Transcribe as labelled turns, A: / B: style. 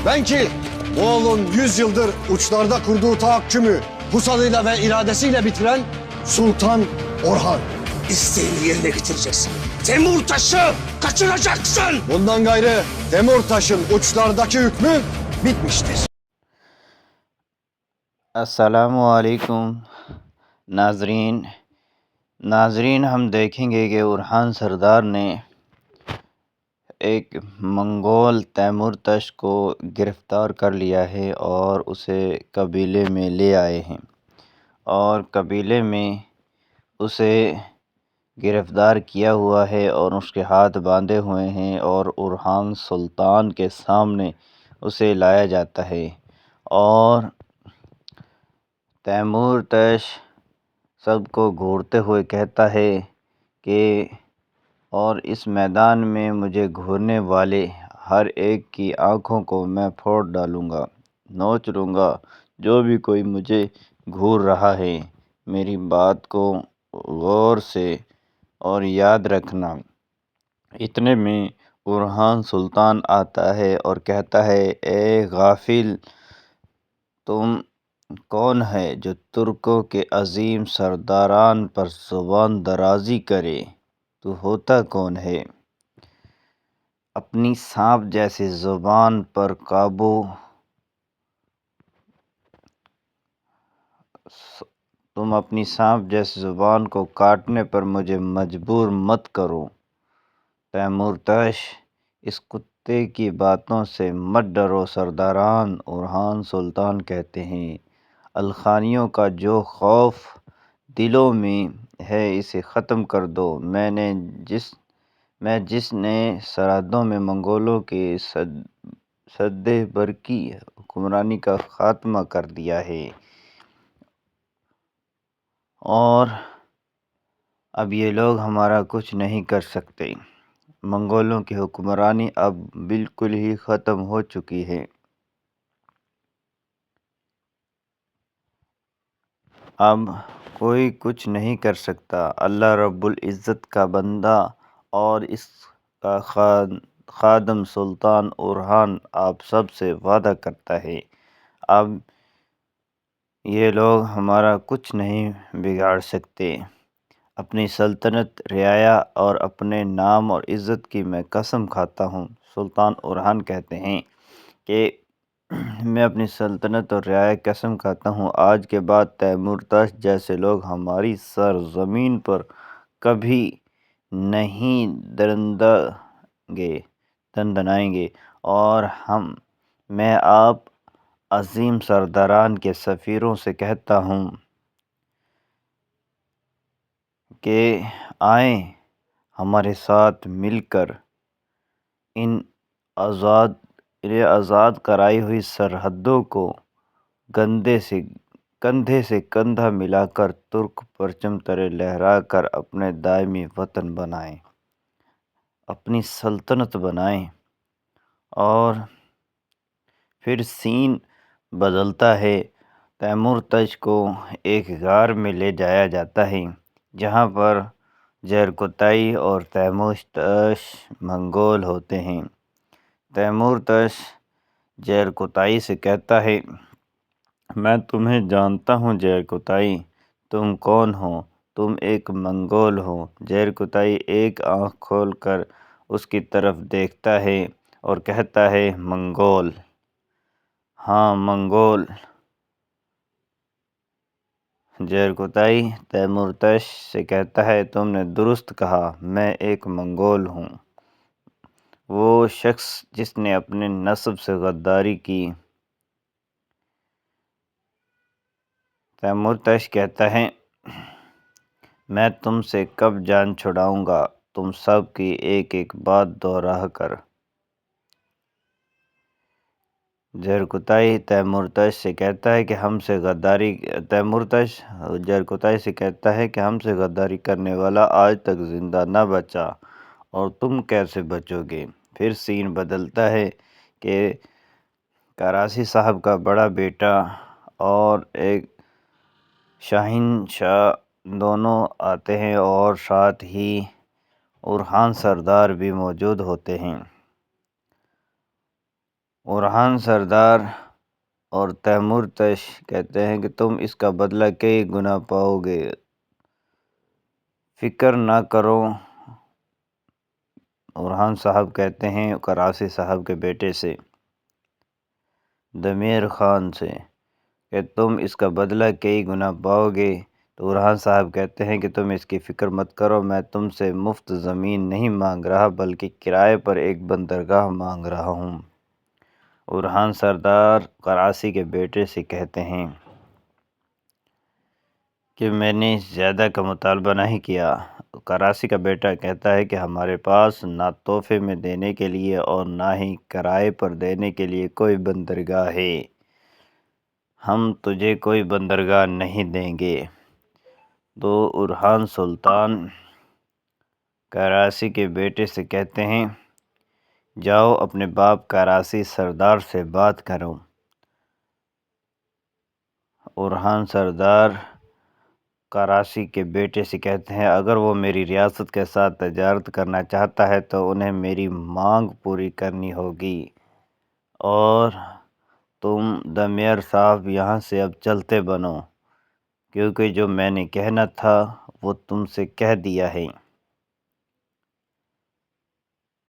A: Ben ki Moğol'un 100 yıldır uçlarda kurduğu tahakkümü pusalıyla ve iradesiyle bitiren Sultan Orhan.
B: İsteğini yerine getireceksin. Temurtaş'ı kaçıracaksın.
A: Bundan gayrı Temurtaş'ın uçlardaki hükmü bitmiştir.
C: अस्सलामुअलैकुम नाजरीन हम देखेंगे कि उरहान सरदार ने एक Mongol तैमूरतश को गिरफ़्तार कर लिया है और उसे कबीले में ले आए हैं और कबीले में उसे गिरफ़्तार किया हुआ है और उसके हाथ बांधे हुए हैं और उरहान सुल्तान के सामने उसे लाया जाता है और तैमूरतश सबको घूरते हुए कहता है कि और इस मैदान में मुझे घूरने वाले हर एक की आँखों को मैं फोड़ डालूँगा, नोच लूँगा। जो भी कोई मुझे घूर रहा है मेरी बात को गौर से और याद रखना। इतने में उरहान सुल्तान आता है और कहता है, ए गाफिल, तुम कौन है जो तुर्कों के अजीम सरदारान पर ज़ुबान दराज़ी करे? तू होता कौन है? अपनी सांप जैसी ज़ुबान पर काबू तुम अपनी सांप जैसी ज़ुबान को काटने पर मुझे मजबूर मत करो। तैमूरतश, इस कुत्ते की बातों से मत डरो सरदारान। उरहान सुल्तान कहते हैं, अलखानियों का जो खौफ दिलों में है इसे ख़त्म कर दो। मैं जिसने सरहदों में मंगोलों के सद्दे बरकी हुक्मरानी का ख़ात्मा कर दिया है और अब ये लोग हमारा कुछ नहीं कर सकते। मंगोलों की हुक्मरानी अब बिल्कुल ही ख़त्म हो चुकी है। अब कोई कुछ नहीं कर सकता। अल्लाह रब्बुल इज़्ज़त का बंदा और इसका खादम सुल्तान उरहान आप सब से वादा करता है, अब ये लोग हमारा कुछ नहीं बिगाड़ सकते। अपनी सल्तनत, रियाया और अपने नाम और इज़्ज़त की मैं कसम खाता हूँ। सुल्तान उरहान कहते हैं कि मैं अपनी सल्तनत और रियाया की कसम खाता हूँ, आज के बाद तैमूरतश जैसे लोग हमारी सरज़मीन पर कभी नहीं दंदनाएंगे और मैं आप अजीम सरदारान के सफ़ीरों से कहता हूँ कि आएँ हमारे साथ मिलकर इन आज़ाद कराई हुई सरहदों को कंधे से कंधा मिलाकर तुर्क परचम तले लहराकर अपने दायमी वतन बनाएं, अपनी सल्तनत बनाएं। और फिर सीन बदलता है। तैमूरतश को एक गार में ले जाया जाता है जहाँ पर जरकोताई और तैमूरतश मंगोल होते हैं। तैमूरतश जरकोताई से कहता है, मैं तुम्हें जानता हूँ जरकोताई, तुम कौन हो? तुम एक मंगोल हो। जरकोताई एक आँख खोलकर उसकी तरफ देखता है और कहता है, मंगोल? हाँ, मंगोल। जरकोताई तैमूरतश से कहता है, तुमने दुरुस्त कहा, मैं एक मंगोल हूँ, वो शख्स जिसने अपने नस्ब से गद्दारी की। तैमूरतश कहता है, मैं तुमसे कब जान छुड़ाऊँगा, तुम सब की एक एक बात दोहरा कर। जरकोताई तैमूरतश से कहता है कि तैमूरतश जरकोताई से कहता है कि हमसे गद्दारी करने वाला आज तक ज़िंदा न बचा और तुम कैसे बचोगे। फिर सीन बदलता है कि कराची साहब का बड़ा बेटा और एक शाहिनशाह दोनों आते हैं और साथ ही उरहान सरदार भी मौजूद होते हैं। اورحان سردار اور تیمور تش کہتے ہیں کہ تم اس کا بدلہ کئی گنا پاؤ گے، فکر نہ کرو۔ اورحان صاحب کہتے ہیں کراسی صاحب کے بیٹے سے، دمیر خان سے، کہ تم اس کا بدلہ کئی گنا پاؤ گے۔ تو اورحان صاحب کہتے ہیں کہ تم اس کی فکر مت کرو، میں تم سے مفت زمین نہیں مانگ رہا بلکہ کرائے پر ایک بندرگاہ مانگ رہا ہوں۔ اورحان سردار کراسی کے بیٹے سے کہتے ہیں کہ میں نے زیادہ کا مطالبہ نہیں کیا۔ کراسی کا بیٹا کہتا ہے کہ ہمارے پاس نہ تحفے میں دینے کے لیے اور نہ ہی کرائے پر دینے کے لیے کوئی بندرگاہ ہے، ہم تجھے کوئی بندرگاہ نہیں دیں گے۔ تو اورحان سلطان کراسی کے بیٹے سے کہتے ہیں جاؤ اپنے باپ کراسی سردار سے بات کرو۔ اورحان سردار کراسی کے بیٹے سے کہتے ہیں اگر وہ میری ریاست کے ساتھ تجارت کرنا چاہتا ہے تو انہیں میری مانگ پوری کرنی ہوگی، اور تم دمیر صاحب یہاں سے اب چلتے بنو، کیونکہ جو میں نے کہنا تھا وہ تم سے کہہ دیا ہے۔